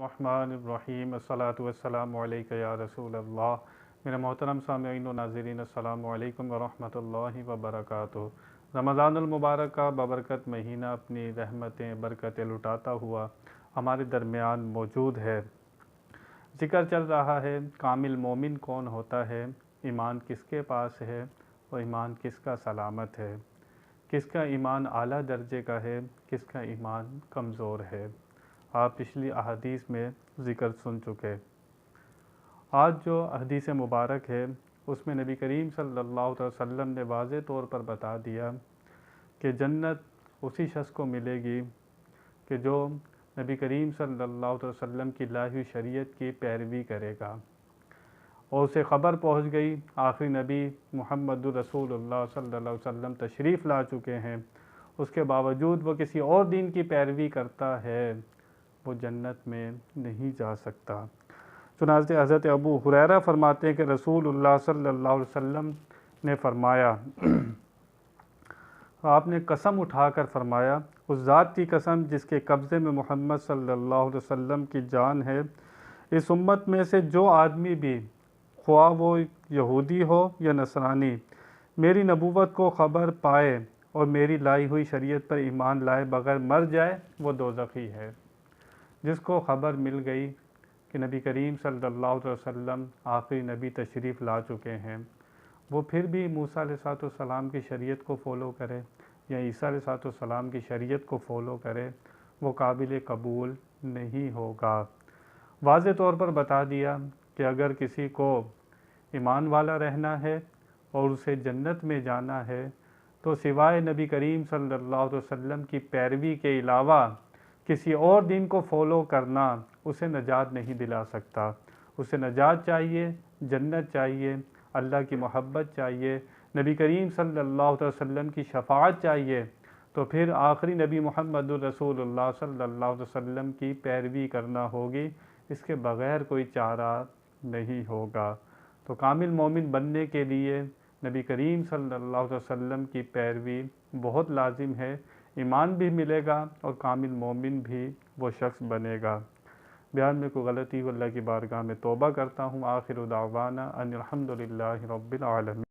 الرحمن الرحیم الصلاۃ والسلام علیکہ یا رسول اللہ۔ میرے محترم سامعین و ناظرین، السلام علیکم ورحمۃ اللہ وبرکاتہ۔ رمضان المبارک کا بابرکت مہینہ اپنی رحمتیں برکتیں لٹاتا ہوا ہمارے درمیان موجود ہے۔ ذکر چل رہا ہے کامل مومن کون ہوتا ہے، ایمان کس کے پاس ہے اور ایمان کس کا سلامت ہے، کس کا ایمان اعلیٰ درجے کا ہے، کس کا ایمان کمزور ہے۔ آپ پچھلی احادیث میں ذکر سن چکے۔ آج جو حدیث مبارک ہے اس میں نبی کریم صلی اللہ علیہ وسلم نے واضح طور پر بتا دیا کہ جنت اسی شخص کو ملے گی کہ جو نبی کریم صلی اللہ علیہ وسلم کی لائی ہوئی شریعت کی پیروی کرے گا، اور اسے خبر پہنچ گئی آخری نبی محمد رسول اللہ صلی اللہ علیہ وسلم تشریف لا چکے ہیں، اس کے باوجود وہ کسی اور دین کی پیروی کرتا ہے، وہ جنت میں نہیں جا سکتا۔ چنانچہ حضرت ابو ہریرہ فرماتے ہیں کہ رسول اللہ صلی اللہ علیہ وسلم نے فرمایا، آپ نے قسم اٹھا کر فرمایا، اس ذات کی قسم جس کے قبضے میں محمد صلی اللہ علیہ وسلم کی جان ہے، اس امت میں سے جو آدمی بھی، خواہ وہ یہودی ہو یا نصرانی، میری نبوت کو خبر پائے اور میری لائی ہوئی شریعت پر ایمان لائے بغیر مر جائے، وہ دوزخی ہے۔ جس کو خبر مل گئی کہ نبی کریم صلی اللہ علیہ وسلم آخری نبی تشریف لا چکے ہیں، وہ پھر بھی موسیٰ علیہ السلام کی شریعت کو فالو کرے یا عیسیٰ علیہ السلام کی شریعت کو فالو کرے، وہ قابل قبول نہیں ہوگا۔ واضح طور پر بتا دیا کہ اگر کسی کو ایمان والا رہنا ہے اور اسے جنت میں جانا ہے تو سوائے نبی کریم صلی اللہ علیہ وسلم کی پیروی کے علاوہ کسی اور دین کو فالو کرنا اسے نجات نہیں دلا سکتا۔ اسے نجات چاہیے، جنت چاہیے، اللہ کی محبت چاہیے، نبی کریم صلی اللہ علیہ وسلم کی شفاعت چاہیے، تو پھر آخری نبی محمد رسول اللہ صلی اللہ علیہ وسلم کی پیروی کرنا ہوگی، اس کے بغیر کوئی چارہ نہیں ہوگا۔ تو کامل مومن بننے کے لیے نبی کریم صلی اللہ علیہ وسلم کی پیروی بہت لازم ہے، ایمان بھی ملے گا اور کامل مومن بھی وہ شخص بنے گا۔ بیان میں کوئی غلطی ہو اللہ کی بارگاہ میں توبہ کرتا ہوں۔ آخر دعوانا ان الحمدللہ رب العالمین۔